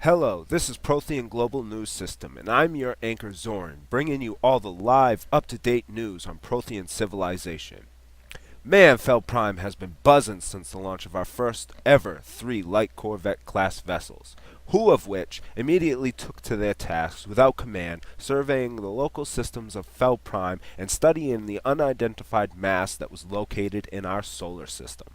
Hello, this is Prothean Global News System, and I'm your anchor Zoran, bringing you all the live, up-to-date news on Prothean civilization. Man, Fel Prime has been buzzing since the launch of our first ever 3 light corvette-class vessels, who of which immediately took to their tasks without command, surveying the local systems of Fel Prime and studying the unidentified mass that was located in our solar system.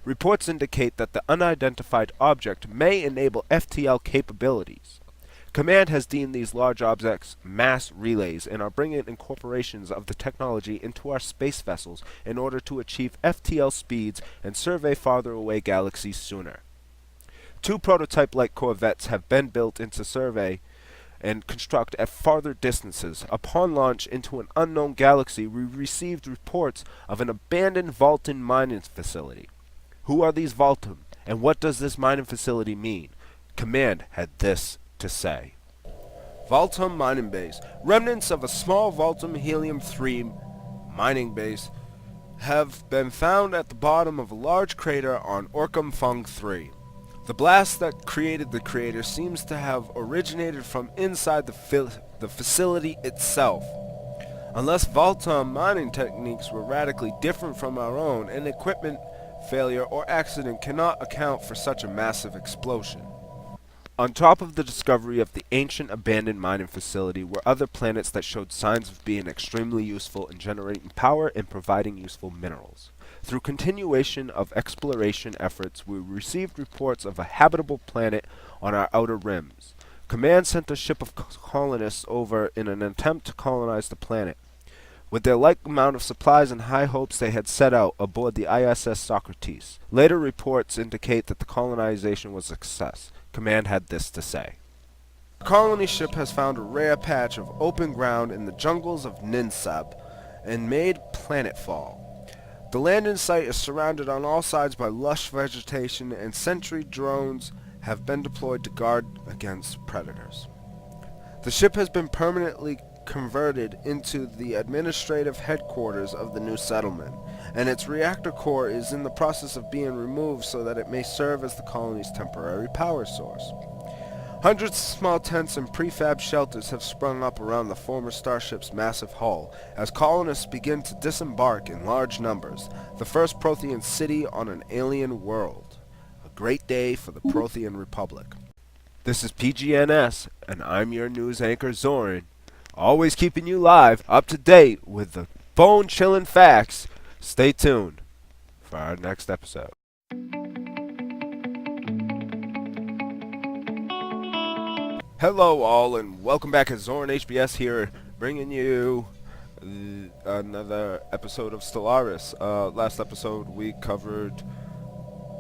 Reports indicate that the unidentified object may enable FTL capabilities. Command has deemed these large objects mass relays and are bringing incorporations of the technology into our space vessels in order to achieve FTL speeds and survey farther away galaxies sooner. 2 prototype light corvettes have been built into survey and construct at farther distances. Upon launch into an unknown galaxy, we received reports of an abandoned Vulcan mining facility. Who are these Vulcan, and what does this mining facility mean? Command had this to say. Vulcan mining base. Remnants of a small Vulcan helium-3 mining base have been found at the bottom of a large crater on Orcam Fung 3. The blast that created the crater seems to have originated from inside the facility itself. Unless Vulcan mining techniques were radically different from our own, and equipment failure or accident cannot account for such a massive explosion. On top of the discovery of the ancient abandoned mining facility were other planets that showed signs of being extremely useful in generating power and providing useful minerals. Through continuation of exploration efforts, we received reports of a habitable planet on our outer rims. Command sent a ship of colonists over in an attempt to colonize the planet. With their like amount of supplies and high hopes, they had set out aboard the ISS Socrates. Later reports indicate that the colonization was a success. Command had this to say. The colony ship has found a rare patch of open ground in the jungles of Ninsab and made planetfall. The landing site is surrounded on all sides by lush vegetation, and sentry drones have been deployed to guard against predators. The ship has been permanently converted into the administrative headquarters of the new settlement, and its reactor core is in the process of being removed so that it may serve as the colony's temporary power source. Hundreds of small tents and prefab shelters have sprung up around the former starship's massive hull as colonists begin to disembark in large numbers, the first Prothean city on an alien world. A great day for the Prothean Republic. This is PGNS, and I'm your news anchor Zoran, always keeping you live, up to date with the bone-chilling facts. Stay tuned for our next episode. Hello all, and welcome back to Zoran HBS here, bringing you another episode of Stellaris. Last episode we covered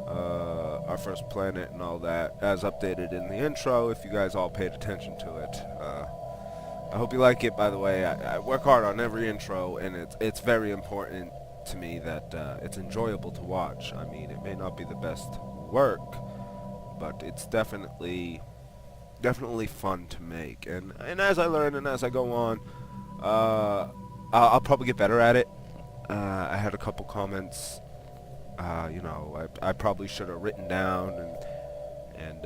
our first planet and all that, as updated in the intro, if you guys all paid attention to it. I hope you like it, by the way. I work hard on every intro, and it's very important to me that it's enjoyable to watch. I mean, it may not be the best work, but it's definitely fun to make. And as I learn and as I go on, I'll probably get better at it. I had a couple comments. I probably should have written down and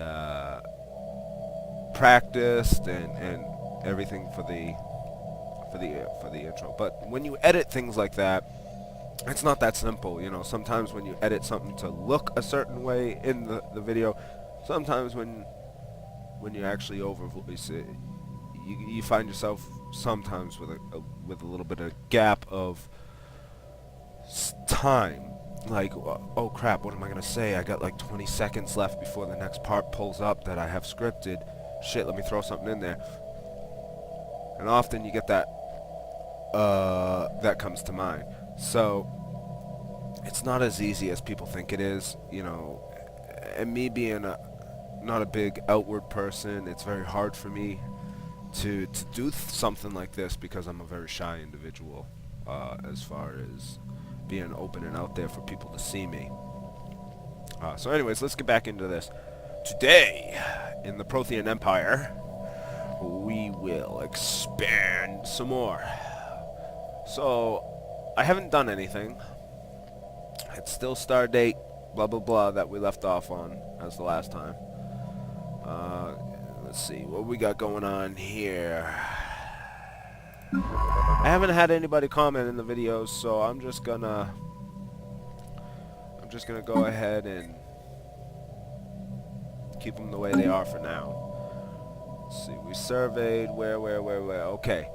practiced and everything for the intro. But when you edit things like that, it's not that simple. Sometimes when you edit something to look a certain way in the video, sometimes when you actually overvoice it, you find yourself sometimes with a little bit of gap of time. Like, oh crap, what am I gonna say? I got like 20 seconds left before the next part pulls up that I have scripted. Shit, let me throw something in there. And often you get that comes to mind. So it's not as easy as people think it is, and me being not a big outward person, it's very hard for me to do something like this because I'm a very shy individual, as far as being open and out there for people to see me. So anyways, let's get back into this. Today, in the Prothean Empire, we will expand some more. So, I haven't done anything. It's still Stardate, blah blah blah, that we left off on as the last time. Let's see what we got going on here. I haven't had anybody comment in the videos, so I'm just gonna go ahead and keep them the way they are for now. Let's see, we surveyed where, okay.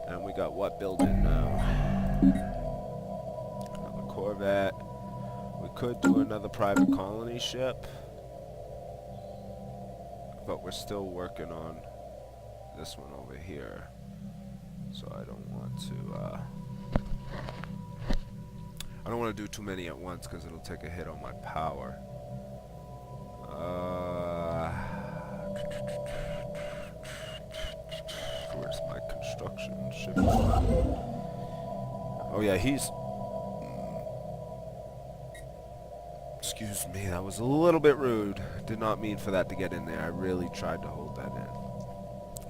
And we got what building now? Another Corvette. We could do another private colony ship, but we're still working on this one over here. So I don't want to do too many at once because it'll take a hit on my power. Where's my construction ship? Oh yeah, he's... Excuse me, that was a little bit rude. Did not mean for that to get in there. I really tried to hold that in.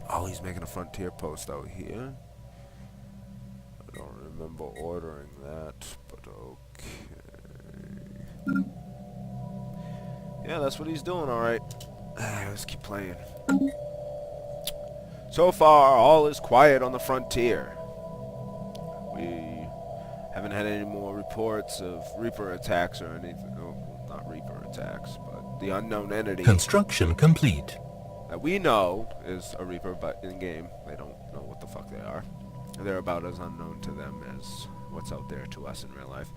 Oh, he's making a frontier post out here. I don't remember ordering that, but okay. Yeah, that's what he's doing, alright. Let's keep playing. So far, all is quiet on the frontier. We haven't had any more reports of Reaper attacks or anything. Oh, not Reaper attacks, but the unknown entity. Construction complete. That we know is a Reaper, but in-game, they don't know what the fuck they are. They're about as unknown to them as what's out there to us in real life.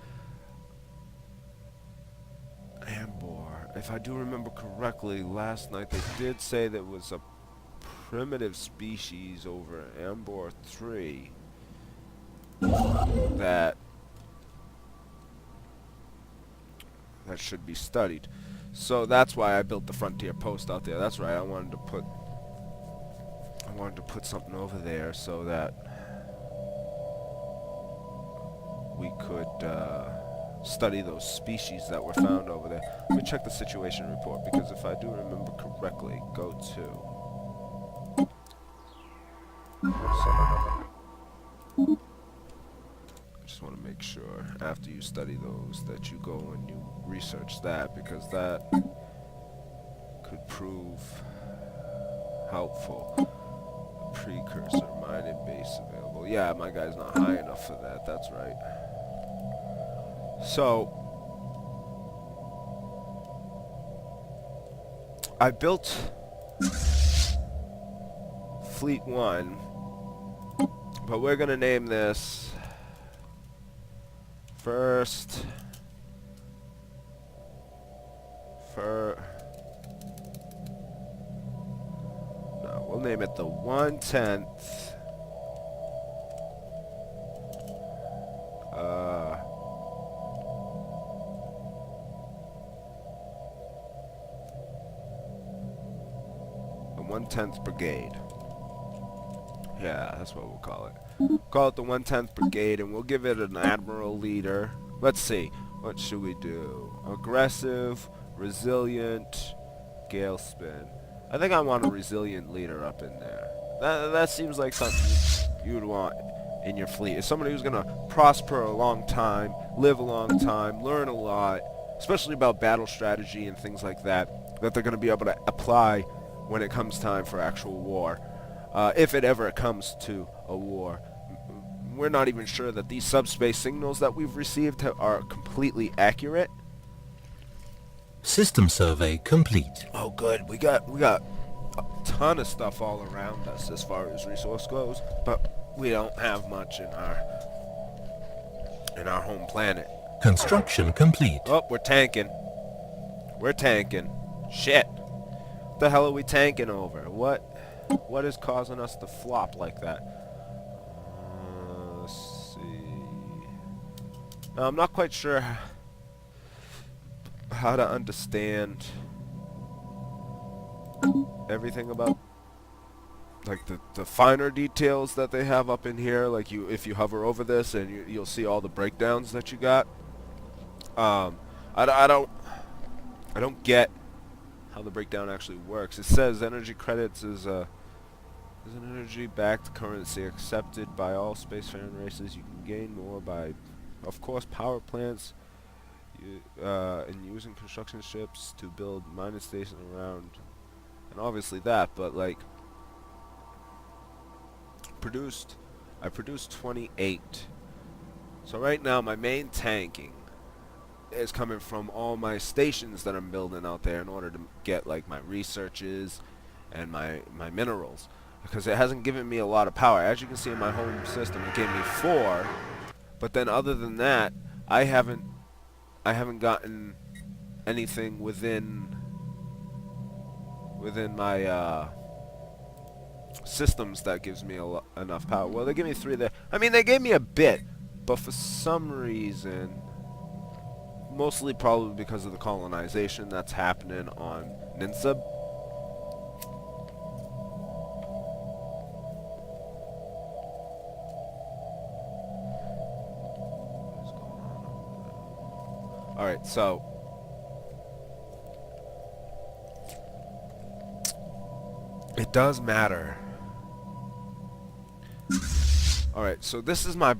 Ambor. If I do remember correctly, last night they did say there was a primitive species over Ambor 3 that should be studied. So that's why I built the frontier post out there. That's right. I wanted to put something over there so that we could study those species that were found over there. Let me check the situation report, because if I do remember correctly, go to... I just want to make sure after you study those that you go and you research that, because that could prove helpful. Precursor mining base available. Yeah, my guy's not high enough for that. That's right. So I built Fleet 1, but we're gonna name this first no, we'll name it the 1/10 1/10th Brigade. Yeah, that's what we'll call it. Call it the 1/10th Brigade, and we'll give it an admiral leader. Let's see, what should we do? Aggressive, resilient, gale spin. I think I want a resilient leader up in there. That seems like something you'd want in your fleet. It's somebody who's gonna prosper a long time, live a long time, learn a lot, especially about battle strategy and things like that they're gonna be able to apply when it comes time for actual war. If it ever comes to a war. We're not even sure that these subspace signals that we've received are completely accurate. System survey complete. Oh good, we got a ton of stuff all around us as far as resource goes, but we don't have much in our home planet. Construction complete. Oh, we're tanking. We're tanking. Shit. What the hell are we tanking over? What is causing us to flop like that? Let's see. Now, I'm not quite sure how to understand everything about like the finer details that they have up in here. Like if you hover over this, and you'll see all the breakdowns that you got. I don't get how the breakdown actually works. It says energy credits is an energy-backed currency accepted by all spacefaring races. You can gain more by, of course, power plants and using construction ships to build mining stations around and obviously that, but like I produced 28. So right now my main tanking is coming from all my stations that I'm building out there in order to get like my researches and my minerals, because it hasn't given me a lot of power. As you can see in my home system, it gave me 4, but then other than that, I haven't gotten anything within my systems that gives me enough power. Well, they give me 3 there. I mean, they gave me a bit, but for some reason, mostly probably because of the colonization that's happening on Ninsub. Alright, so it does matter. Alright, so this is my,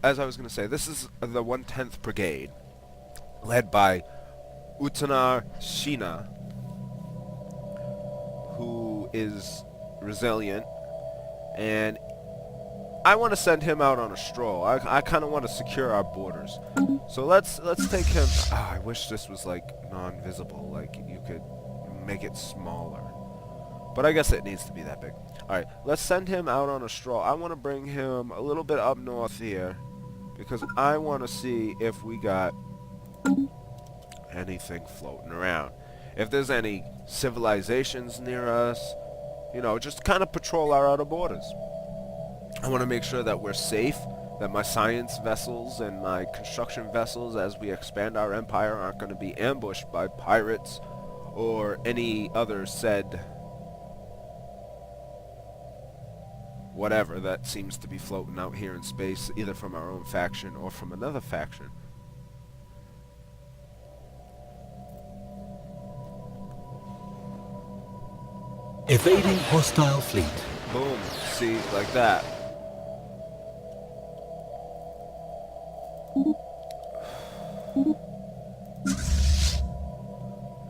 as I was going to say, this is the 110th Brigade, led by Utanar Shina, who is resilient, and I want to send him out on a stroll. I kind of want to secure our borders. So let's take him. I wish this was like non-visible, like you could make it smaller. But I guess it needs to be that big. Alright, let's send him out on a stroll. I want to bring him a little bit up north here, because I want to see if we got anything floating around. If there's any civilizations near us, you know, just kind of patrol our outer borders. I want to make sure that we're safe, that my science vessels and my construction vessels, as we expand our empire, aren't going to be ambushed by pirates or any other said whatever that seems to be floating out here in space, either from our own faction or from another faction. Evading hostile fleet. Boom. See, like that.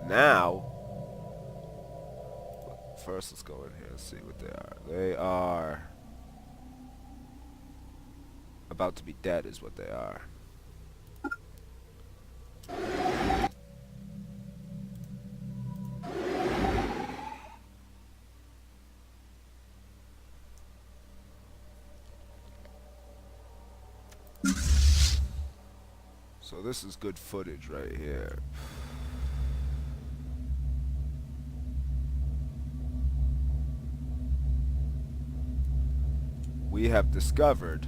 Now, first let's go in here and see what they are. They are about to be dead is what they are. So this is good footage right here. We have discovered,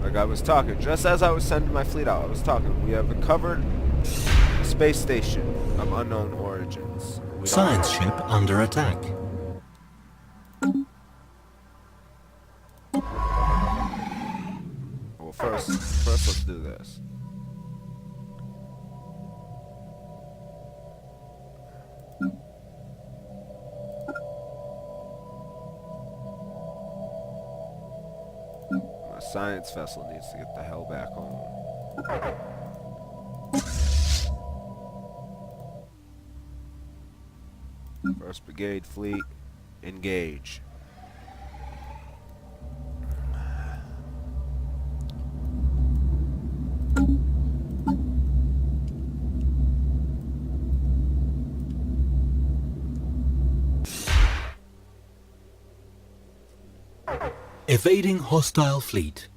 like I was talking, just as I was sending my fleet out, I was talking, we have uncovered a space station of unknown origins. Science ship under attack. Well, first let's do this. My science vessel needs to get the hell back home. First Brigade fleet, engage. Evading hostile fleet.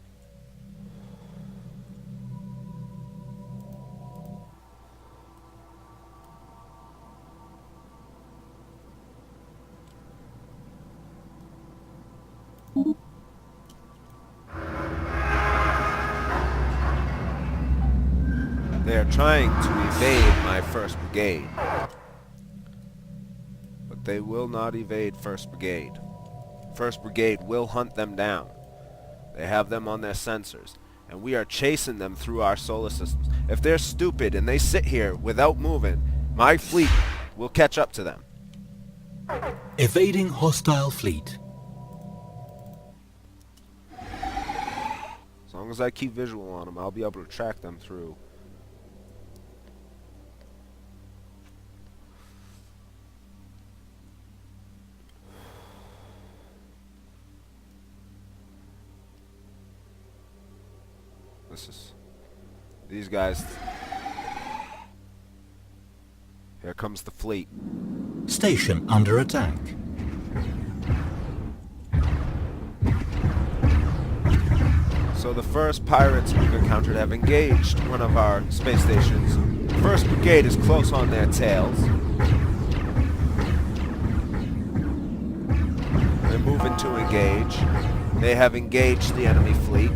They are trying to evade my 1st Brigade. But they will not evade 1st Brigade. 1st Brigade will hunt them down. They have them on their sensors. And we are chasing them through our solar systems. If they're stupid and they sit here without moving, my fleet will catch up to them. Evading hostile fleet. As long as I keep visual on them, I'll be able to track them through. this is... These guys... Here comes the fleet. Station under attack. So the first pirates we've encountered have engaged one of our space stations. First brigade is close on their tails. They're moving to engage. They have engaged the enemy fleet.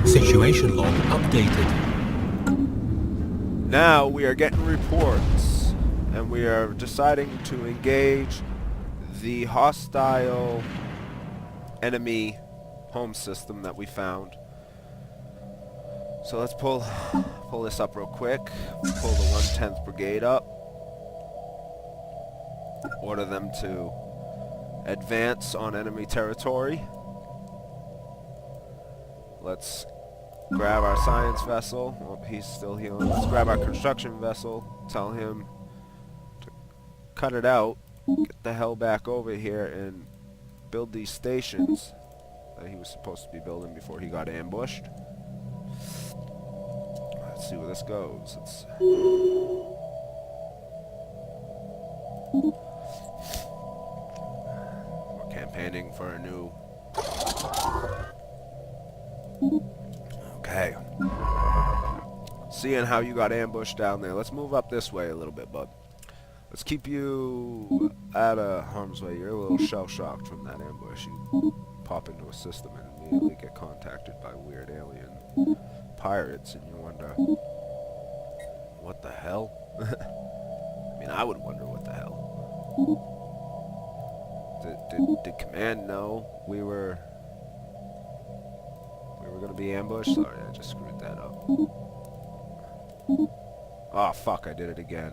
Situation log updated. Now we are getting reports, and we are deciding to engage the hostile enemy home system that we found. So let's pull this up real quick. Pull the 110th Brigade up. Order them to advance on enemy territory. Let's grab our science vessel. Oh, he's still healing. Let's grab our construction vessel. Tell him to cut it out. Get the hell back over here and build these stations that he was supposed to be building before he got ambushed. Let's see where this goes. We're campaigning for a new... Okay. Seeing how you got ambushed down there, let's move up this way a little bit, bud. Let's keep you out of harm's way. You're a little shell-shocked from that ambush. You pop into a system and immediately get contacted by weird alien pirates, and you wonder, what the hell? I mean, I would wonder what the hell. Did Command know we were gonna be ambushed? Sorry, I just screwed that up. Oh fuck, I did it again.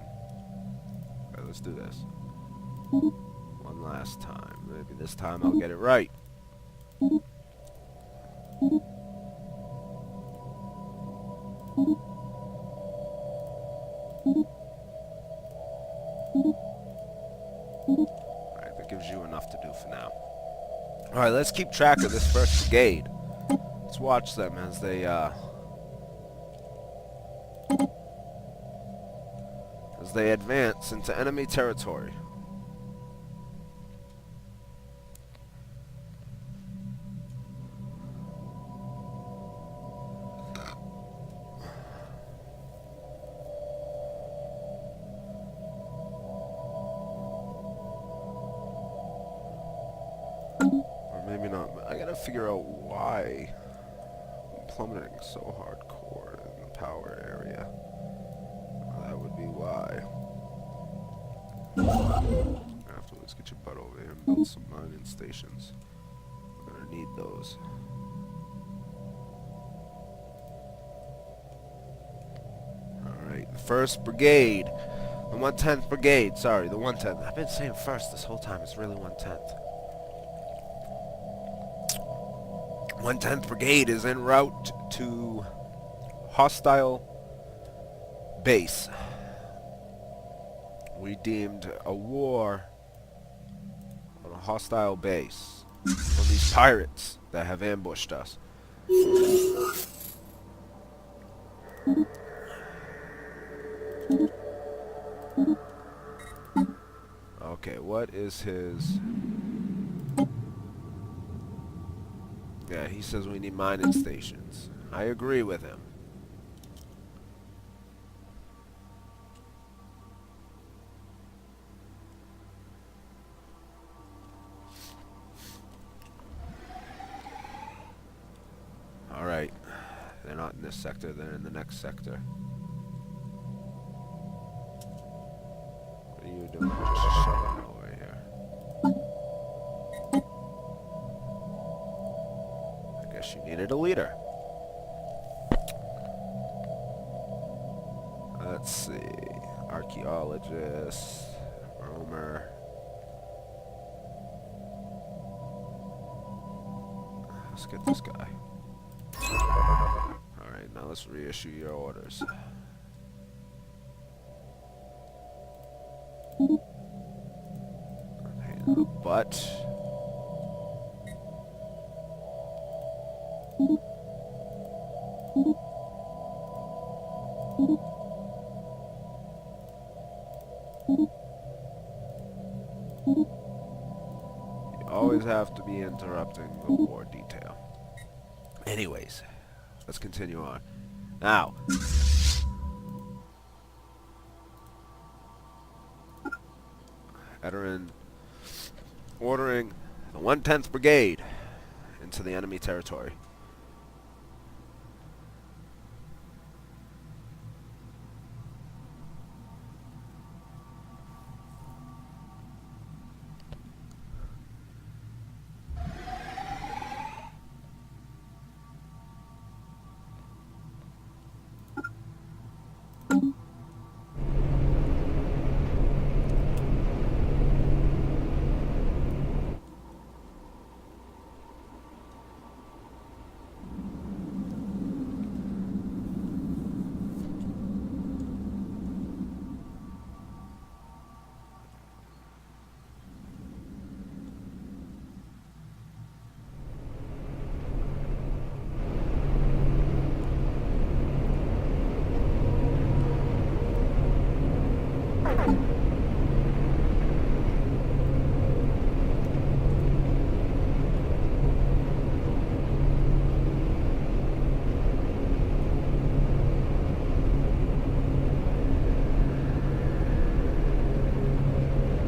Alright, let's do this. One last time. Maybe this time I'll get it right. Alright, that gives you enough to do for now. Alright, let's keep track of this first brigade. Let's watch them as they advance into enemy territory. Or maybe not. I gotta figure out why I'm plummeting so hardcore in the power area. That would be why. Afterwards, get your butt over here and build some mining stations. We're gonna need those. Alright, the 1st Brigade. The 110th Brigade. Sorry, the 110th. I've been saying 1st this whole time. It's really 110th. 110th Brigade is en route to hostile base. We deemed a war on a hostile base from these pirates that have ambushed us. Okay, what is his... Yeah, he says we need mining stations. I agree with him. Alright. They're not in this sector, they're in the next sector. What are you doing? Just showing over here. I guess you needed a leader. Let's see. Archaeologist. Roamer. Let's get this guy. Alright, now let's reissue your orders. Pain in the butt. You always have to be interrupting the war detail. Anyways, let's continue on. Now, ordering the 110th Brigade into the enemy territory.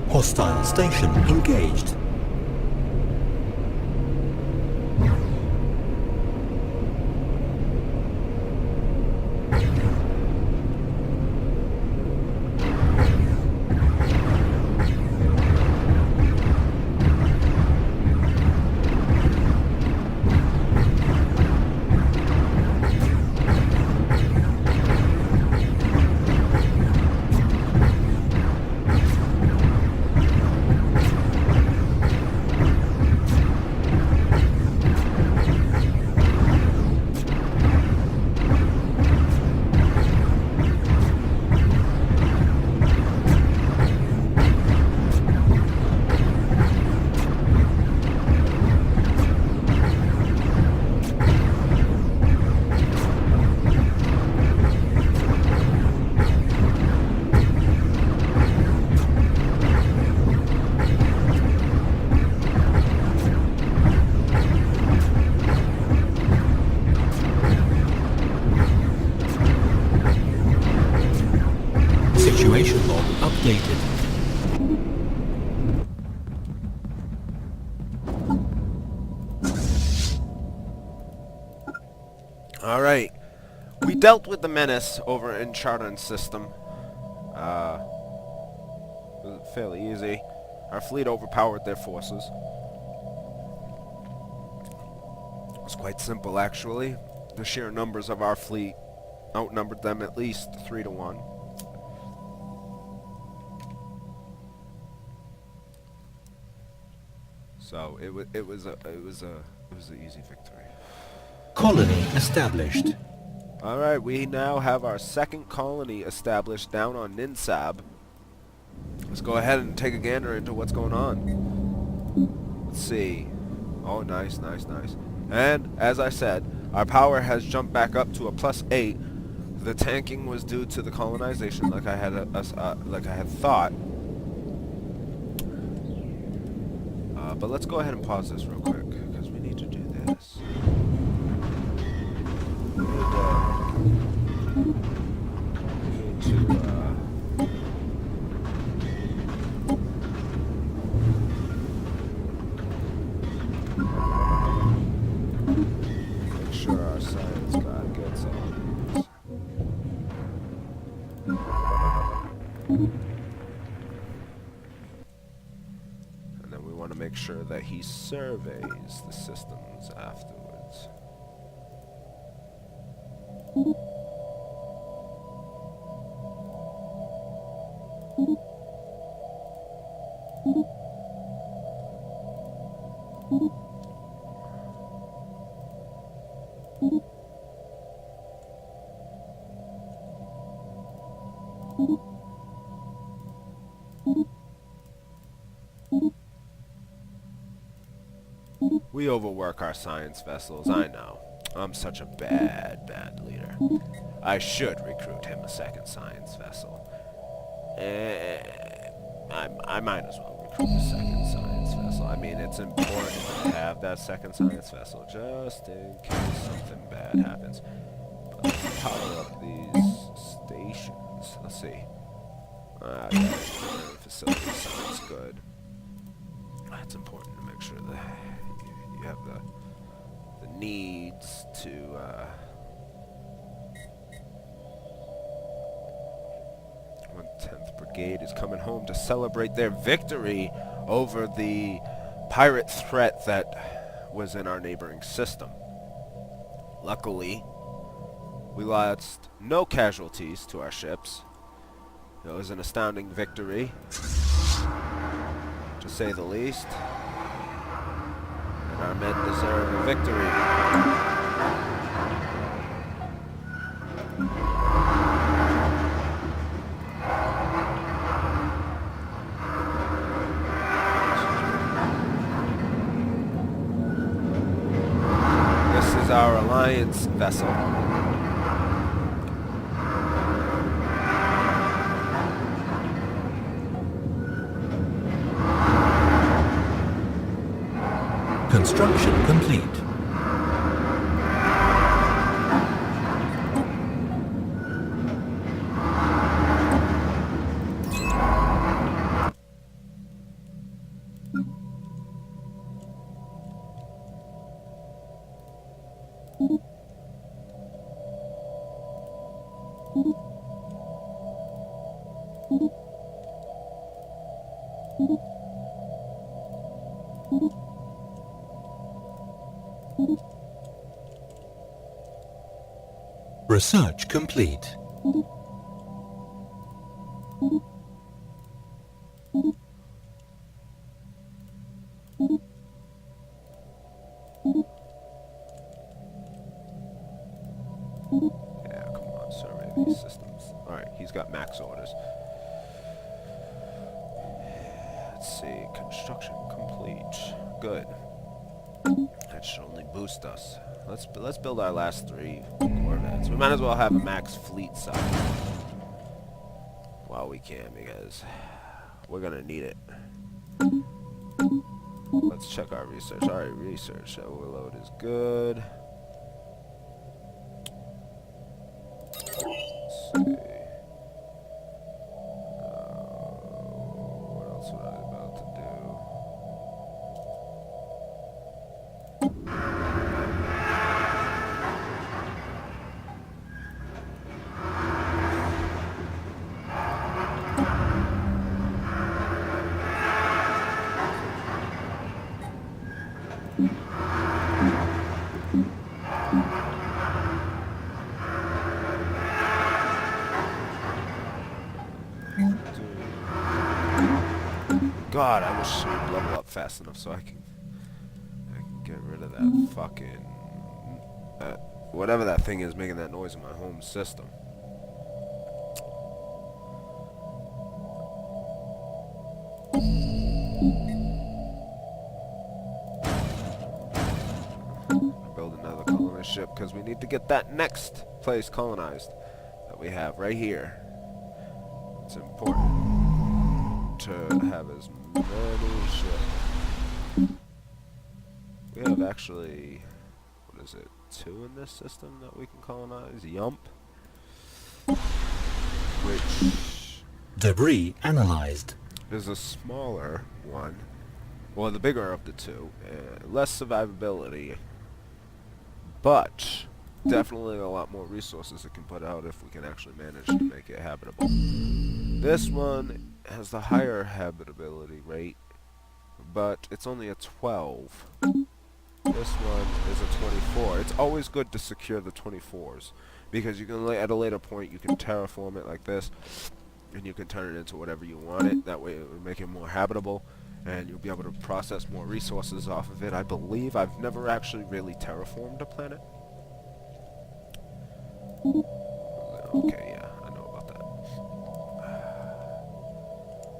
Hostile station engaged. Situation log updated. Alright. We dealt with the menace over in Chartern system. It was fairly easy. Our fleet overpowered their forces. It was quite simple, actually. The sheer numbers of our fleet outnumbered them at least 3 to 1. So it was an easy victory. Colony established. All right, we now have our second colony established down on Ninsab. Let's go ahead and take a gander into what's going on. Let's see. Oh, nice, nice, nice. And as I said, our power has jumped back up to a +8. The tanking was due to the colonization, like I had thought. But let's go ahead and pause this real quick, because we need to do this. We need to make sure our science guy gets all these. To make sure that he surveys the systems afterwards. We overwork our science vessels, I know. I'm such a bad leader. I should recruit him a second science vessel. I might as well recruit a second science vessel. I mean, it's important to have that second science vessel just in case something bad happens. But let's power up these stations. Let's see. Yeah, facility sounds good. It's important to make sure that you have the needs to 110th Brigade is coming home to celebrate their victory over the pirate threat that was in our neighboring system. Luckily, we lost no casualties to our ships. It was an astounding victory, to say the least. And our men deserve a victory. This is our Alliance vessel. Construction complete. Research complete. Yeah, come on, survey these systems. Alright, he's got max orders. Let's see, construction complete. Good. That should only boost us. Let's build our last 3 corvettes. We might as well have a max fleet size while we can, because we're gonna need it. Let's check our research. Alright, research overload is good. Let's see. What else was I about to do? God, I wish it would level up fast enough so I can get rid of that fucking whatever that thing is making that noise in my home system. Build another colonist ship because we need to get that next place colonized that we have right here. It's important to have as many ships. We have actually, what is it, 2 in this system that we can colonize? Yump. Which Debris analyzed. is a smaller one. Well, the bigger of the 2. Less survivability. But definitely a lot more resources it can put out if we can actually manage to make it habitable. This one has the higher habitability rate, but it's only a 12. This one is a 24. It's always good to secure the 24s, because you can, at a later point, you can terraform it like this, and you can turn it into whatever you want it. That way it will make it more habitable, and you'll be able to process more resources off of it. I believe I've never actually really terraformed a planet. Okay, yeah, I know about that.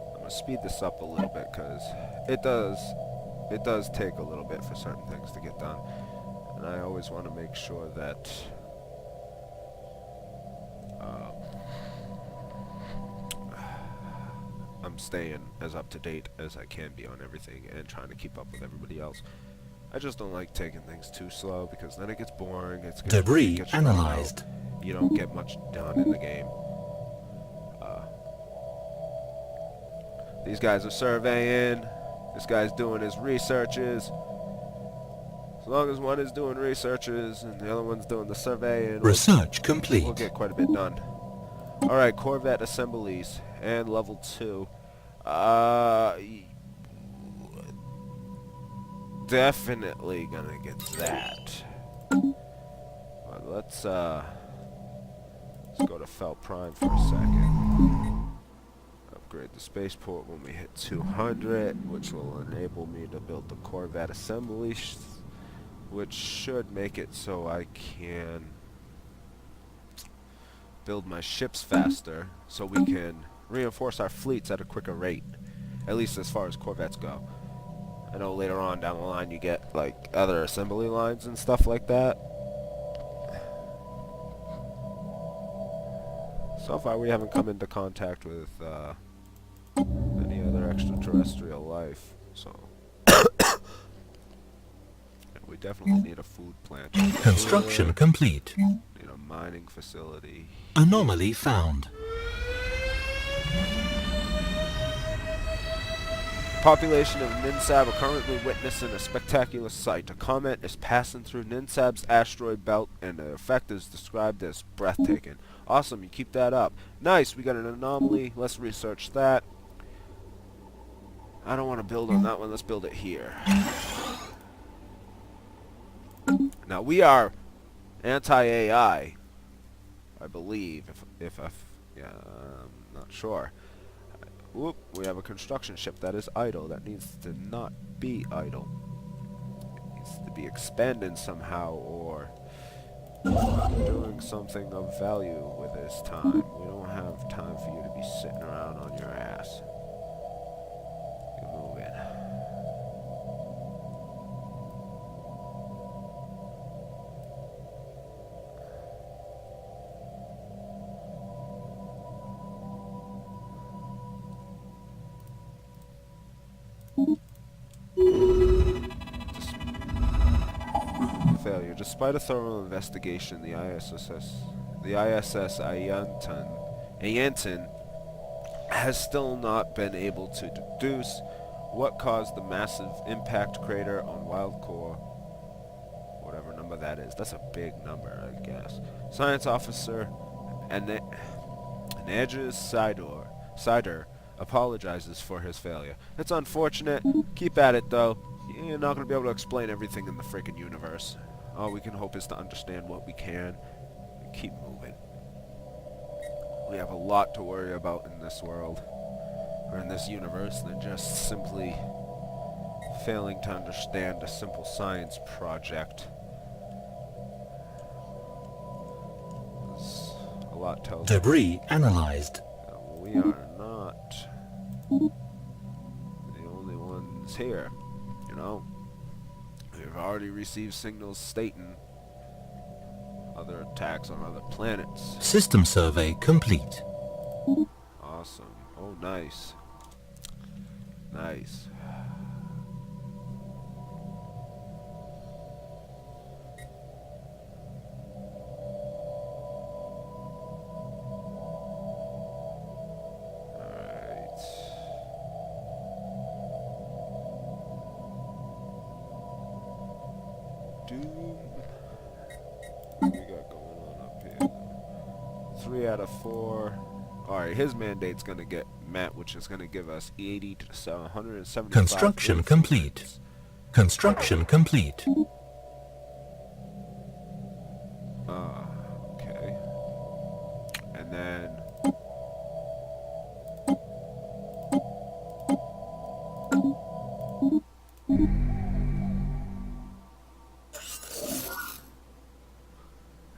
I'm gonna speed this up a little bit because it it does take a little bit for certain things to get done, and I always want to make sure that I'm staying as up to date as I can be on everything and trying to keep up with everybody else. I just don't like taking things too slow because then it gets boring. It Debris gets drawn out. analyzed. You don't get much done in the game. These guys are surveying. This guy's doing his researches. As long as one is doing researches and the other one's doing the surveying, Research complete. we'll get quite a bit done. Alright, Corvette assemblies and level 2. Definitely gonna get that. But let's go to Felt Prime for a second. Upgrade the spaceport when we hit 200, which will enable me to build the Corvette assembly, which should make it so I can build my ships faster, so we can reinforce our fleets at a quicker rate, at least as far as Corvettes go. I know later on down the line you get like other assembly lines and stuff like that. So far we haven't come into contact with any other extraterrestrial life, so we definitely need a food plant. Construction complete. Need a mining facility. Anomaly found. Population of Ninsab are currently witnessing a spectacular sight. A comet is passing through Ninsab's asteroid belt, and the effect is described as breathtaking. Awesome, you keep that up. Nice, we got an anomaly. Let's research that. I don't want to build on that one. Let's build it here. Now, we are anti-AI, I believe. Yeah, I'm not sure. Whoop, we have a construction ship that is idle. That needs to not be idle. It needs to be expanded somehow or doing something of value with its time. We don't have time for you to be sitting around on your ass. Get moving. Failure. Despite a thorough investigation, the ISS Ayanton has still not been able to deduce what caused the massive impact crater on Wildcore. Whatever number that is. That's a big number, I guess. Science officer Anajis Sider apologizes for his failure. It's unfortunate. Keep at it, though. You're not going to be able to explain everything in the freaking universe. All we can hope is to understand what we can and keep moving. We have a lot to worry about in this world, or in this universe, than just simply failing to understand a simple science project. There's a lot tells me. Debris analyzed. We are not the only ones here, you know. We've already received signals stating other attacks on other planets. System survey complete. Awesome. Oh, nice. Nice. What we got going on up here? 3 out of 4. Alright, his mandate's gonna get met, which is gonna give us 80 to 175. Construction complete. Construction complete. Okay. And then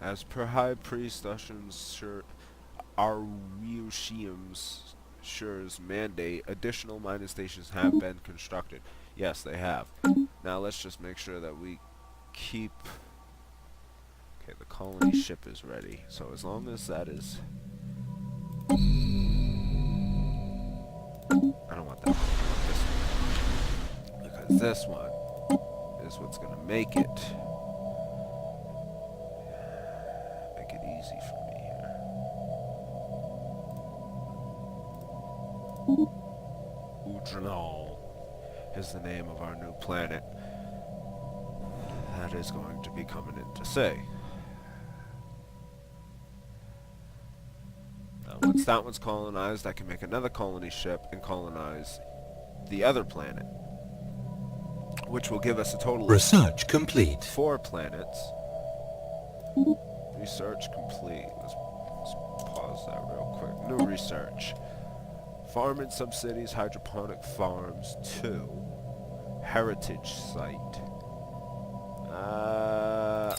as per High Priest Arwushium's mandate, additional mining stations have been constructed. Yes, they have. Now let's just make sure that we keep... Okay, the colony ship is ready. So as long as that is... I don't want that one. I want this one. Because this one is what's going to make it easy for me here. Udranal is the name of our new planet. That is going to be coming into say. Now, once that one's colonized, I can make another colony ship and colonize the other planet, which will give us a total Research complete. of 4 planets. Research complete. Let's pause that real quick. New research. Farming subsidies, hydroponic farms, 2. Heritage site.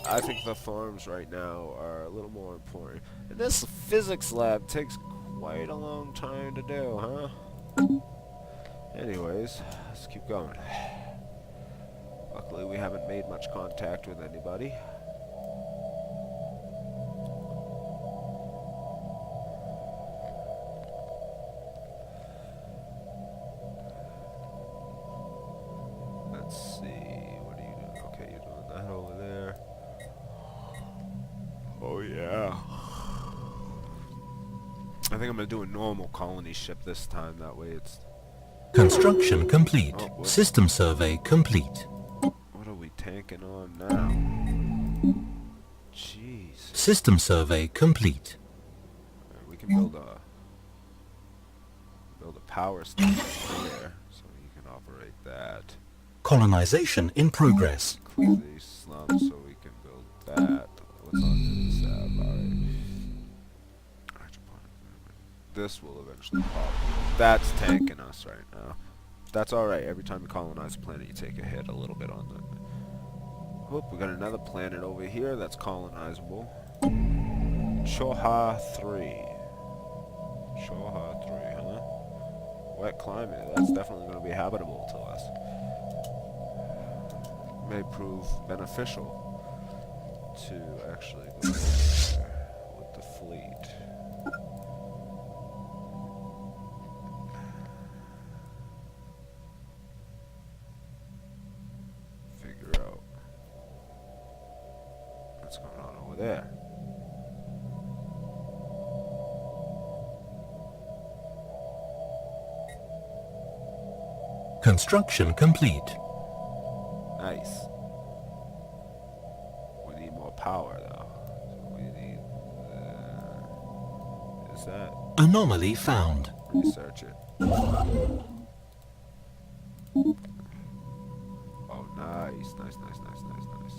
I think the farms right now are a little more important. And this physics lab takes quite a long time to do, huh? Anyways, let's keep going. Luckily, we haven't made much contact with anybody. Let's see, what are you doing? Okay, you're doing that over there. Oh yeah. I think I'm gonna do a normal colony ship this time, that way it's... Construction complete. Oh, what? System survey complete. What are we tanking on now? Jeez. System survey complete. Alright, we can build a power station here, so you can operate that. Colonization in progress. Clear these slums so we can build that. What's on this tab? This will eventually pop. That's tanking us right now. That's alright. Every time you colonize a planet, you take a hit a little bit on the... Whoop, we got another planet over here that's colonizable. Choha 3. Choha 3, huh? Wet climate. That's definitely going to be habitable to us. May prove beneficial to actually go there with the fleet. Figure out what's going on over there. Construction complete. Nice. We need more power though. So we need is that Anomaly found. research it. Oh nice, nice, nice, nice, nice, nice.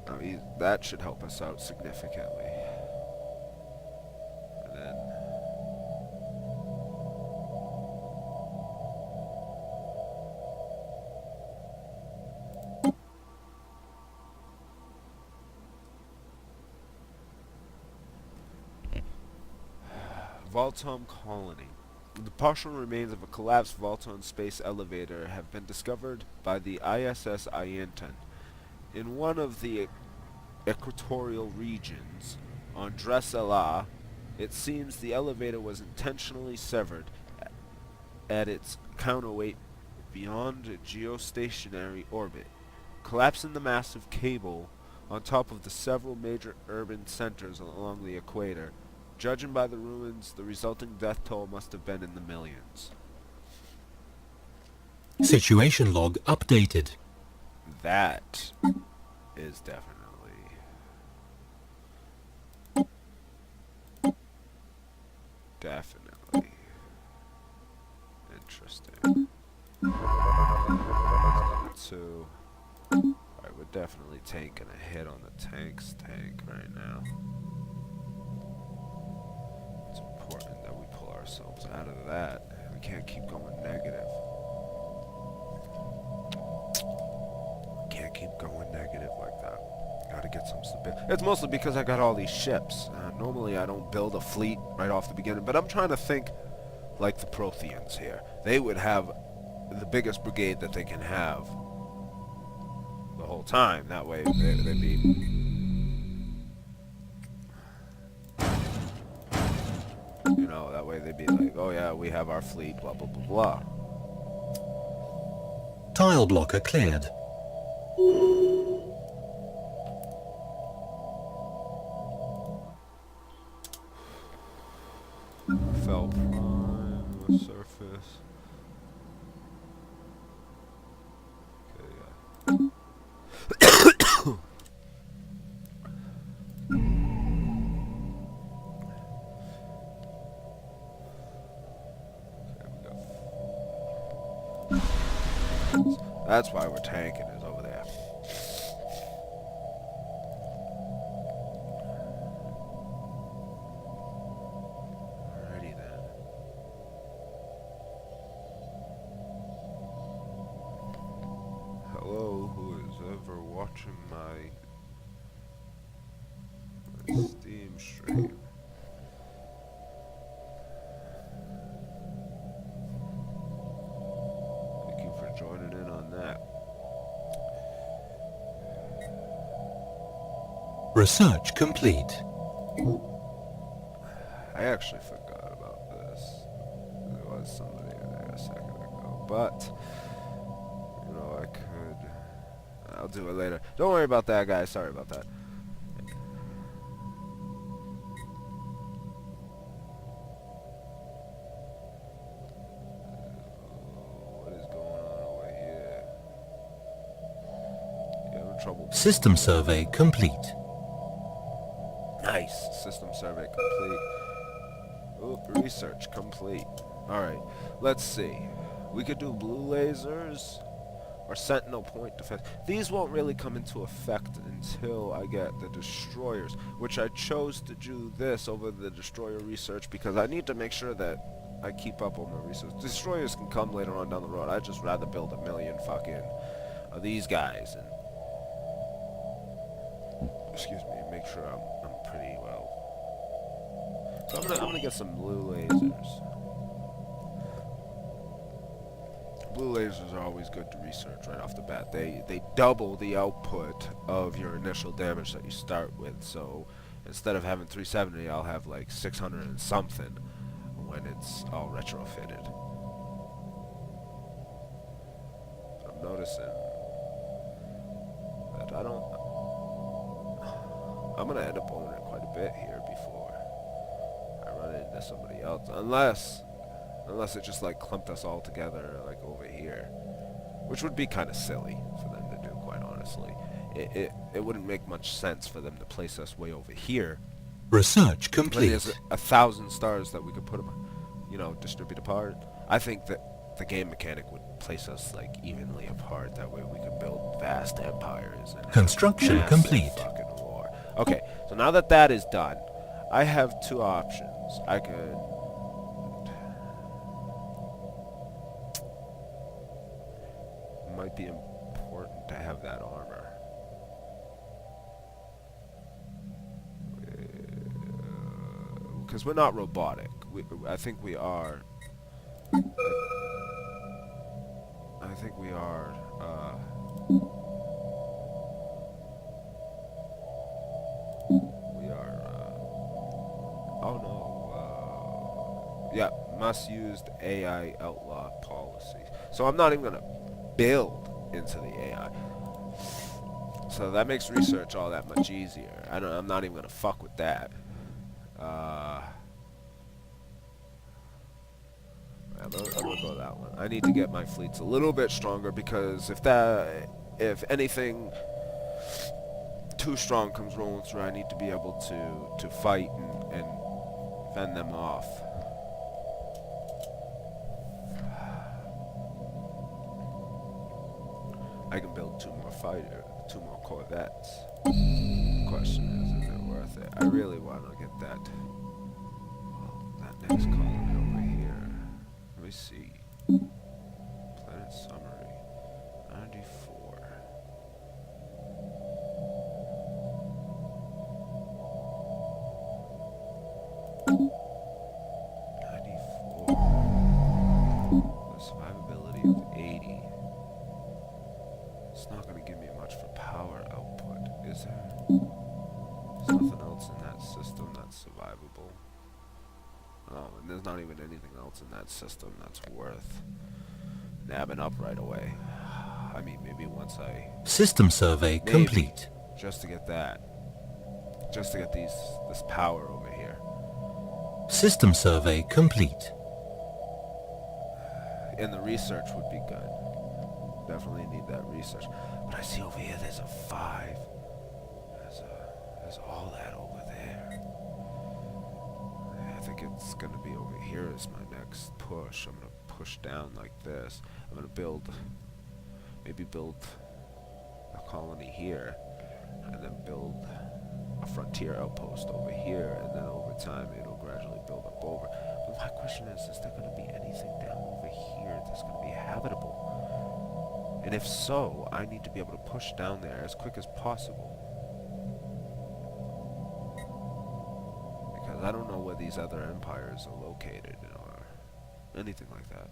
Now that should help us out significantly. And then Volton colony. The partial remains of a collapsed Volton space elevator have been discovered by the ISS Ianton. In one of the equatorial regions on Dressela, it seems the elevator was intentionally severed at its counterweight beyond a geostationary orbit, collapsing the massive cable on top of the several major urban centers along the equator. Judging by the ruins, the resulting death toll must have been in the millions. Situation log updated. That is definitely interesting. So, alright, we're definitely taking a hit on the tank right now. It's important that we pull ourselves out of that. We can't keep going negative. Can't keep going negative like that. Gotta get some stability. It's mostly because I got all these ships. Normally I don't build a fleet right off the beginning, but I'm trying to think like the Protheans here. They would have the biggest brigade that they can have the whole time. That way, they'd be... You know, that way they'd be like, oh yeah, we have our fleet, blah, blah, blah, blah. Tile blocker cleared. Fell prime, surface. Okay, yeah. That's why we're tanking is over there. Alrighty then. Hello, who is ever watching my Steam stream? Thank you for joining in on that. Research complete. I actually forgot about this. There was somebody there a second ago, but you know, I could. I'll do it later. Don't worry about that, guys. Sorry about that. What is going on over here? You having trouble? System survey complete. Nice. System survey complete. Oop, research complete. Alright, let's see. We could do blue lasers or sentinel point defense. These won't really come into effect until I get the destroyers, which I chose to do this over the destroyer research because I need to make sure that I keep up on my research. Destroyers can come later on down the road. I'd just rather build a million fucking of these guys and excuse me, make sure I'm pretty well. So I'm gonna get some blue lasers. Blue lasers are always good to research right off the bat. They double the output of your initial damage that you start with. So instead of having 370, I'll have like 600 and something when it's all retrofitted. I'm noticing that I'm gonna end up owning quite a bit here before I run into somebody else, unless it just like clumped us all together like over here, which would be kind of silly for them to do, quite honestly. It wouldn't make much sense for them to place us way over here. Research When complete. there's 1,000 stars that we could put them, you know, distribute apart. I think that the game mechanic would place us like evenly apart. That way we could build vast empires and have Construction massive complete. fucking war. Okay, so now that that is done, I have two options. I could might be important to have that armor. Because we're not robotic. I think we are. I think we are. We are. Oh no. Yeah, must used AI outlaw policies. So I'm not even gonna build into the AI. So that makes research all that much easier. I'm not even gonna fuck with that. I'm gonna go that one. I need to get my fleets a little bit stronger because if anything too strong comes rolling through, I need to be able to fight and fend them off. I can build two more corvettes. The question is it worth it? I really want to get that next colony over here. Let me see. Planet summary. 94. It's not going to give me much for power output, is there? There's nothing else in that system that's survivable. Oh, and there's not even anything else in that system that's worth nabbing up right away. I mean, maybe once I... System survey Maybe. complete. Just to get that. Just to get this power over here. System survey complete. And the research would be good. Definitely need that research. But I see over here there's a 5. There's all that over there. I think it's gonna be over here is my next push. I'm gonna push down like this. I'm gonna maybe build a colony here, and then build a frontier outpost over here, and then over time it'll gradually build up over. But my question is there gonna be anything down over here that's gonna be habitable? And if so, I need to be able to push down there as quick as possible. Because I don't know where these other empires are located, or anything like that.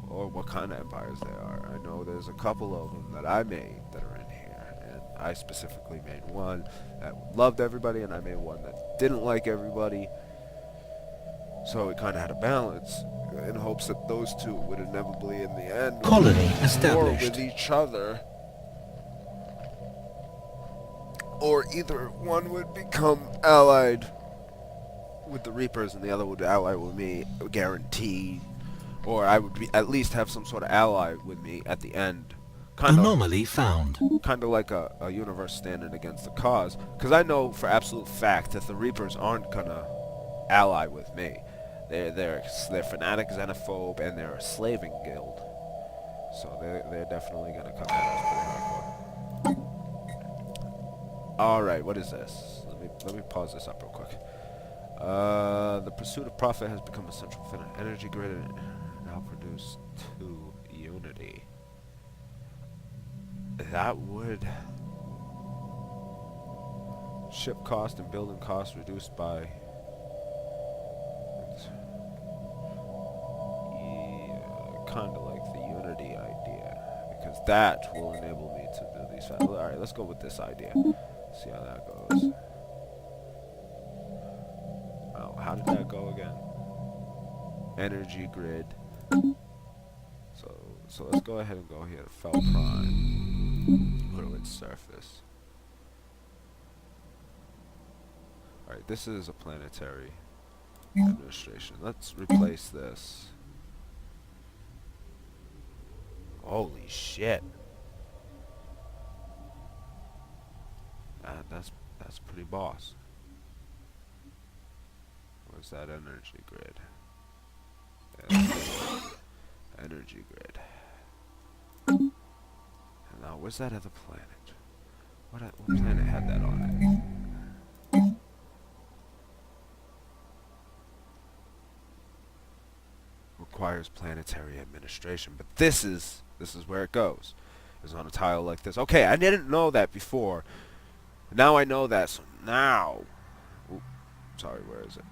Or what kind of empires they are. I know there's a couple of them that I made that are in here. And I specifically made one that loved everybody, and I made one that didn't like everybody. So it kind of had a balance, in hopes that those two would inevitably, in the end, Colony war established. with each other. Or either one would become allied with the Reapers and the other would ally with me, guaranteed. Or I would at least have some sort of ally with me at the end. Anomaly found. Kind of like a universe standing against the cause. Because I know for absolute fact that the Reapers aren't gonna ally with me. They're fanatic, xenophobe, and they're a slaving guild. So they're definitely gonna come at us pretty hardcore. Alright, what is this? Let me pause this up real quick. The pursuit of profit has become a central energy grid and now produce 2 unity. That would... Ship cost and building cost reduced by... Kind of like the unity idea, because that will enable me to do these. Alright, let's go with this idea. See how that goes. Oh, how did that go again? Energy grid. So let's go ahead and go here to Fel Prime. Go to its surface. Alright, this is a planetary administration. Let's replace this. Holy shit. That's pretty boss. Where's that energy grid? Energy grid. And now, where's that other planet? What planet had that on it? Requires planetary administration, but this is where it goes. It's on a tile like this. Okay, I didn't know that before. Now I know that. So now, sorry, where is it?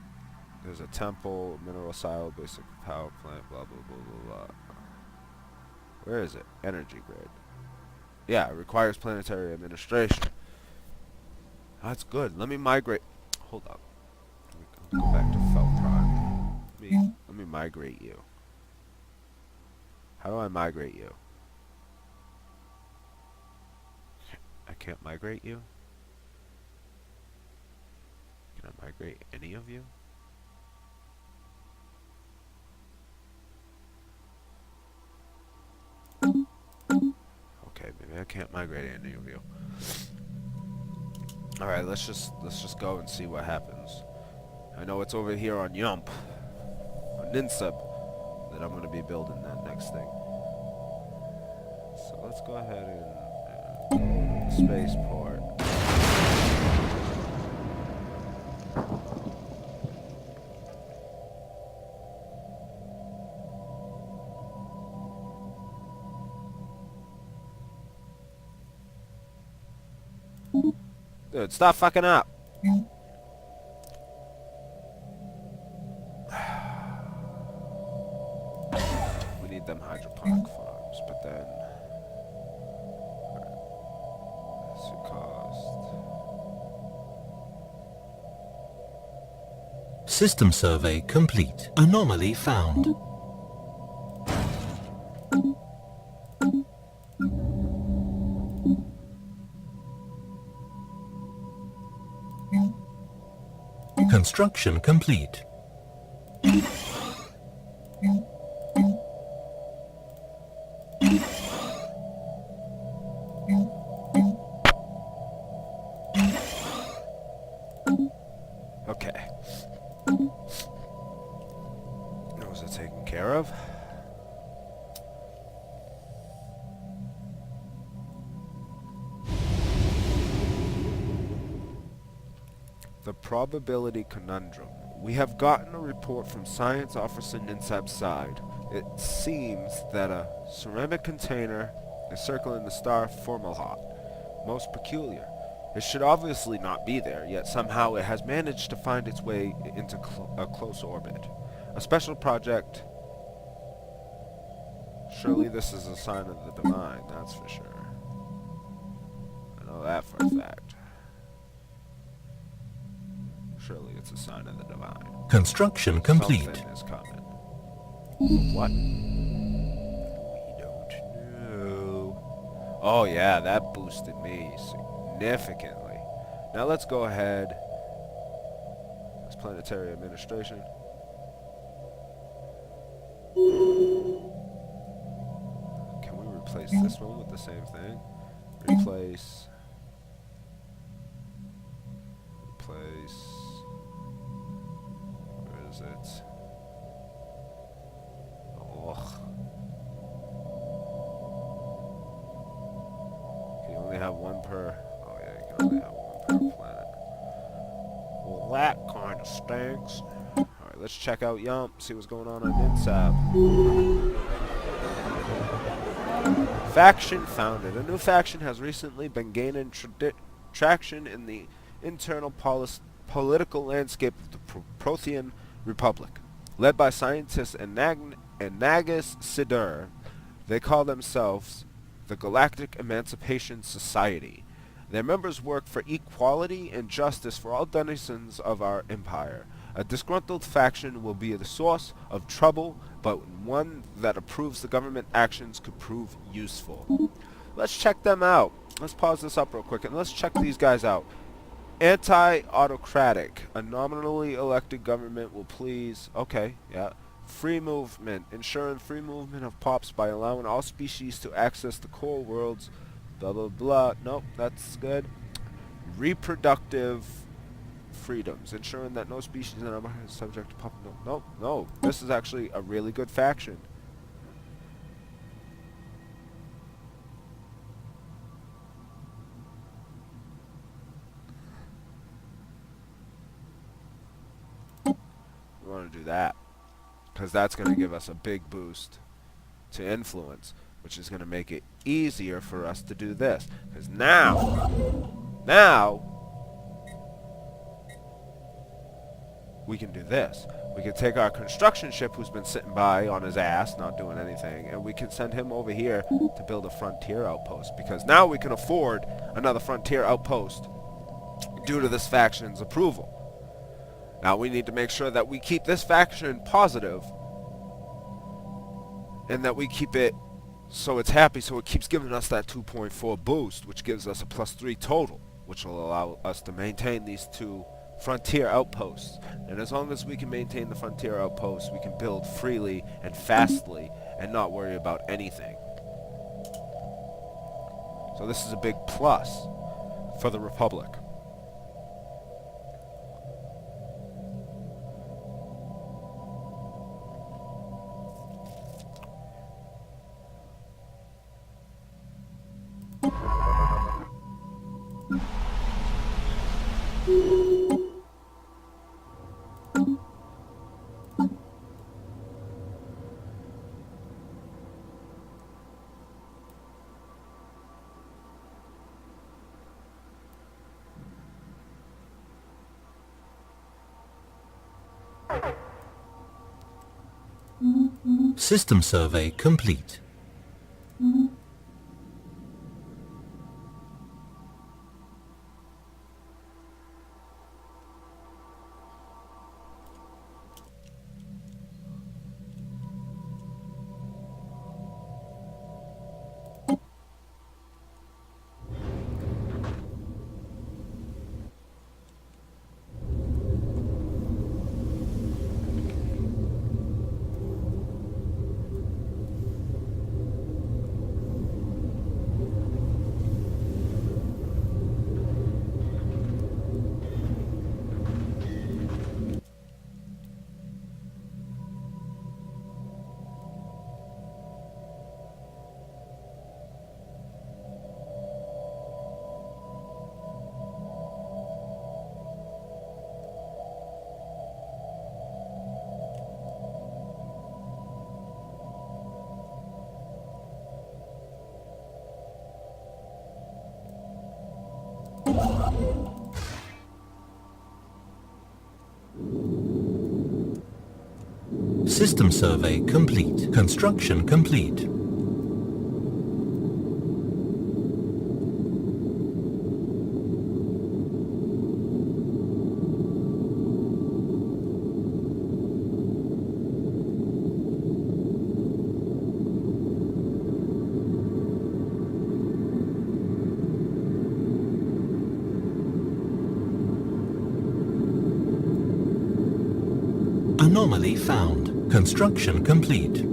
There's a temple, mineral silo, basic power plant, blah blah blah blah blah. Where is it? Energy grid. Yeah, it requires planetary administration. That's good. Let me migrate. Hold up. Let me go back to Fel Prime. Let me migrate you. How do I migrate you? I can't migrate you? Can I migrate any of you? Okay, maybe I can't migrate any of you. Alright, let's just go and see what happens. I know it's over here on Yump. On Ninsub. That I'm going to be building that next thing. So let's go ahead and spaceport. Dude, stop fucking up. We need them hydroponic farms, but then Projected cost. System survey complete. Anomaly found. Construction complete. Okay. Those are taken care of. The probability conundrum. We have gotten a report from Science Officer Ninsab's side. It seems that a ceramic container is circling the star Formalhaut. Most peculiar. It should obviously not be there, yet somehow it has managed to find its way into a close orbit. A special project. Surely this is a sign of the divine, that's for sure. I know that for a fact. Surely it's a sign of the divine. Construction complete. Something is coming. What? We don't know. Oh yeah, that boosted me significantly. Now let's go ahead. That's planetary administration. Can we replace this one with the same thing? Replace. Where is it? Ugh. Can you only have one per? Oh yeah, you can only have one per planet. Well, that kind of stinks. Alright, let's check out Yump, see what's going on Ninsab. Faction founded. A new faction has recently been gaining traction in the internal political landscape of the Prothean Republic. Led by scientist Nagus Sidur, they call themselves the Galactic Emancipation Society. Their members work for equality and justice for all denizens of our empire. A disgruntled faction will be the source of trouble, but one that approves the government actions could prove useful. Let's check them out. Let's pause this up real quick and let's check these guys out. Anti-autocratic. A nominally elected government will please... Okay, yeah. Free movement. Ensuring free movement of pops by allowing all species to access the core worlds. Blah, blah, blah. Nope, that's good. Reproductive freedoms. Ensuring that no species in our environment is subject to pop... No. This is actually a really good faction. We want to do that. Because that's going to give us a big boost to influence, which is going to make it easier for us to do this. Because now, we can do this. We can take our construction ship who's been sitting by on his ass, not doing anything, and we can send him over here to build a frontier outpost. Because now we can afford another frontier outpost due to this faction's approval. Now we need to make sure that we keep this faction positive and that we keep it so it's happy, so it keeps giving us that 2.4 boost, which gives us a +3 total, which will allow us to maintain these two frontier outposts. And as long as we can maintain the frontier outposts, we can build freely and fastly and not worry about anything. So this is a big plus for the Republic. System survey complete. System survey complete. Construction complete. Anomaly found. Construction complete.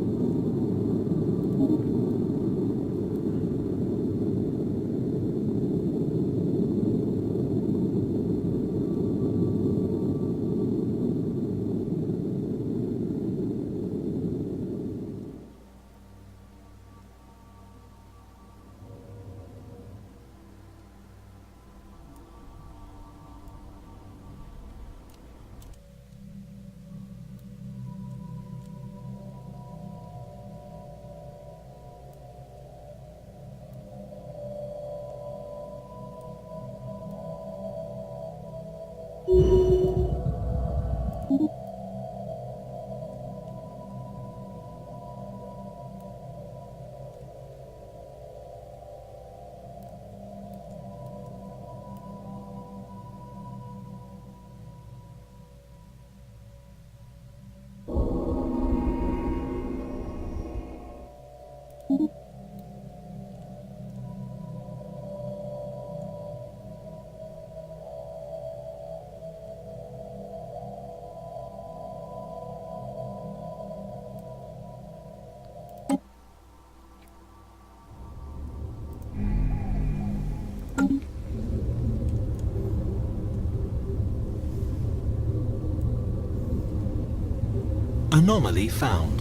Anomaly found.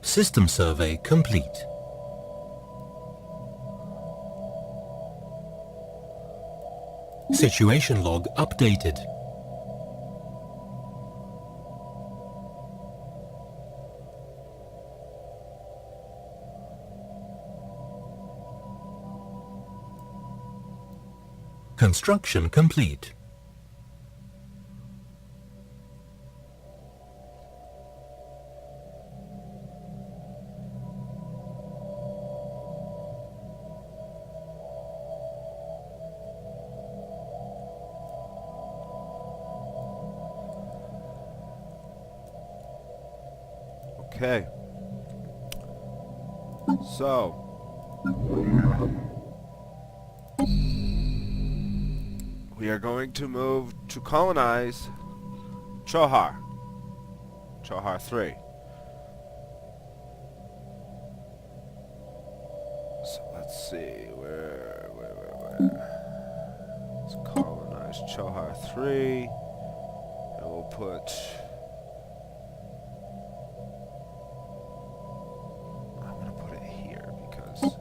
System survey complete. Situation log updated. Construction complete. Okay. So. We are going to move to colonize Chohar. Chohar 3. So let's see, where? Let's colonize Chohar 3. And we'll put... I'm going to put it here because...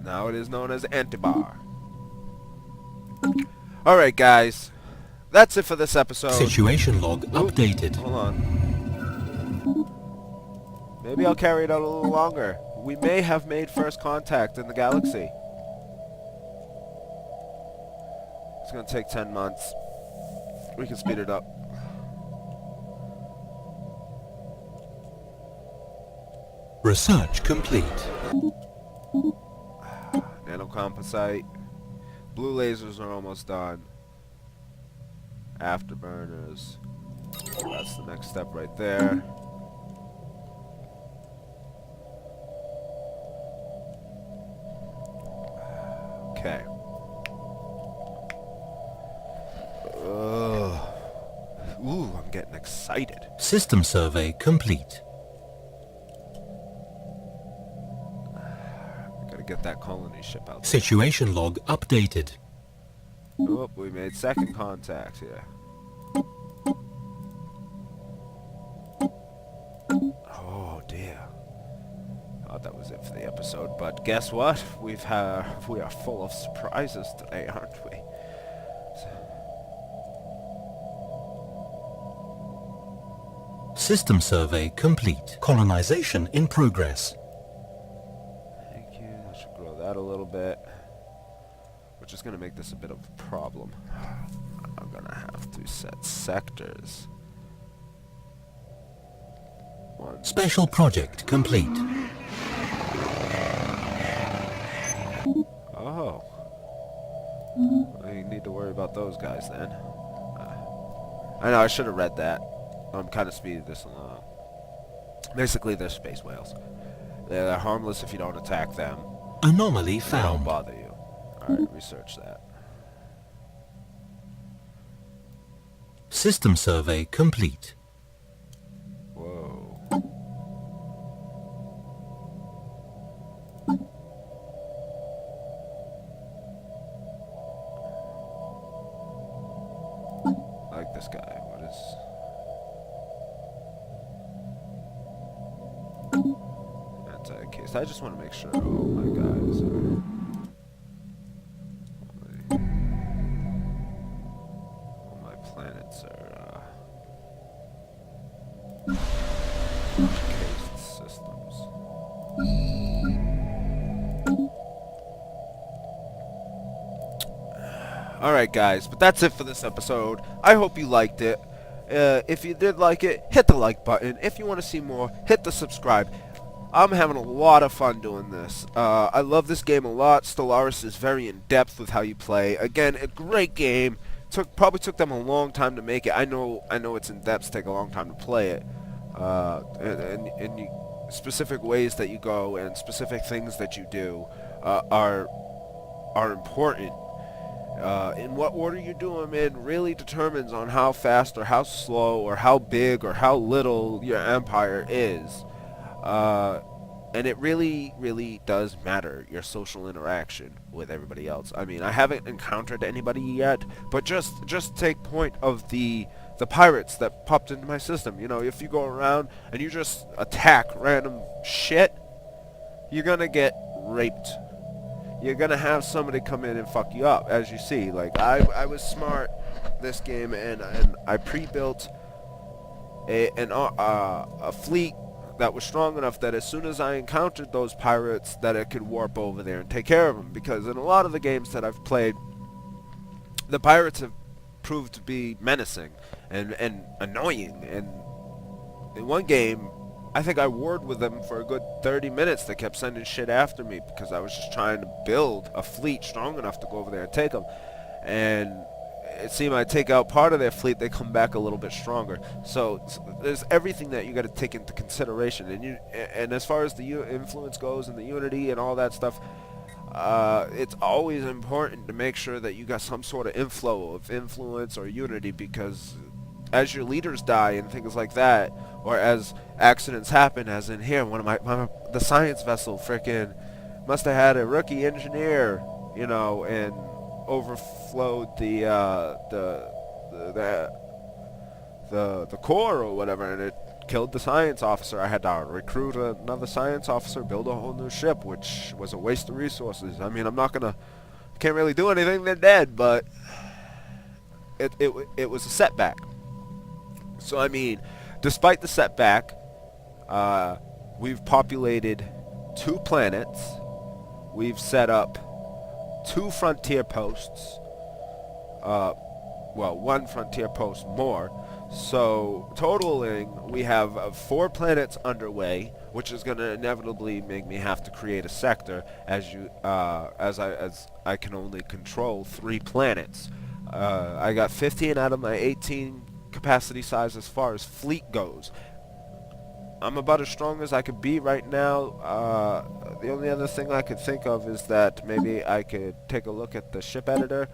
now it is known as Antibar. Alright guys, that's it for this episode. Situation log updated. Hold on. Maybe I'll carry it out a little longer. We may have made first contact in the galaxy. It's gonna take 10 months. We can speed it up. Research complete. Nanocomposite. Blue lasers are almost done. Afterburners. That's the next step right there. Okay. Ooh, I'm getting excited. System survey complete. Gotta get that colony ship out there. Situation log updated. Oh, we made second contact here. Oh, thought that was it for the episode, but guess what? We are full of surprises today, aren't we? System survey complete. Colonization in progress. Thank you. I should grow that a little bit, which is going to make this a bit of a problem. I'm going to have to set sectors. Special project complete. Oh. I need to worry about those guys then. I know, I should have read that. I'm kind of speeding this along. Basically, they're space whales. They're harmless if you don't attack them. Anomaly They don't found. bother you. Alright, research that. System survey complete. Whoa. I like this guy. What is... Anti-case. I just want to make sure all my guys are... all my planets are, cased systems. Alright guys, but that's it for this episode. I hope you liked it. If you did like it, hit the like button. If you want to see more, hit the subscribe. I'm having a lot of fun doing this. I love this game a lot. Stellaris is very in-depth with how you play. Again, a great game. Probably took them a long time to make it. I know it's in-depth, take a long time to play it. And specific ways that you go and specific things that you do are important. In what order you do them in really determines on how fast or how slow or how big or how little your empire is. And it really, really does matter, your social interaction with everybody else. I mean, I haven't encountered anybody yet, but just take point of the pirates that popped into my system. You know, if you go around and you just attack random shit, you're gonna get raped. You're gonna have somebody come in and fuck you up, as you see. Like, I was smart this game, and I pre-built a fleet that was strong enough that as soon as I encountered those pirates, that it could warp over there and take care of them. Because in a lot of the games that I've played, the pirates have proved to be menacing and annoying. And in one game, I think I warred with them for a good 30 minutes. They kept sending shit after me because I was just trying to build a fleet strong enough to go over there and take them. And it seemed I take out part of their fleet, they come back a little bit stronger. So there's everything that you got to take into consideration. And as far as the influence goes and the unity and all that stuff, it's always important to make sure that you got some sort of inflow of influence or unity, because as your leaders die and things like that, or as accidents happen, as in here, the science vessel frickin' must have had a rookie engineer, you know, and overflowed the core or whatever, and it killed the science officer. I had to recruit another science officer, build a whole new ship, which was a waste of resources. I mean, can't really do anything, they're dead, but it was a setback. So I mean, despite the setback, we've populated 2 planets, we've set up 2 frontier posts, well, 1 frontier post more, so totaling we have 4 planets underway, which is going to inevitably make me have to create a sector, as I can only control 3 planets. I got 15 out of my 18 capacity size as far as fleet goes. I'm about as strong as I could be right now. The only other thing I could think of is that maybe I could take a look at the ship editor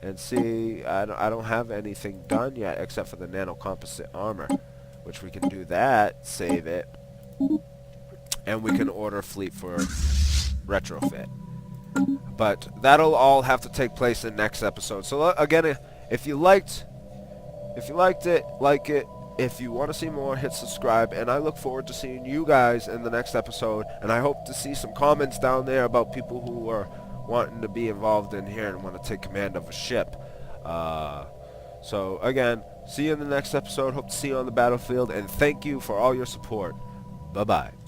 and see. I don't have anything done yet except for the nano-composite armor, which we can do that, save it, and we can order fleet for retrofit. But that'll all have to take place in next episode. So again, if you liked it, like it, If you want to see more, hit subscribe, and I look forward to seeing you guys in the next episode, and I hope to see some comments down there about people who are wanting to be involved in here and want to take command of a ship. So again, see you in the next episode. Hope to see you on the battlefield, and thank you for all your support. Bye-bye.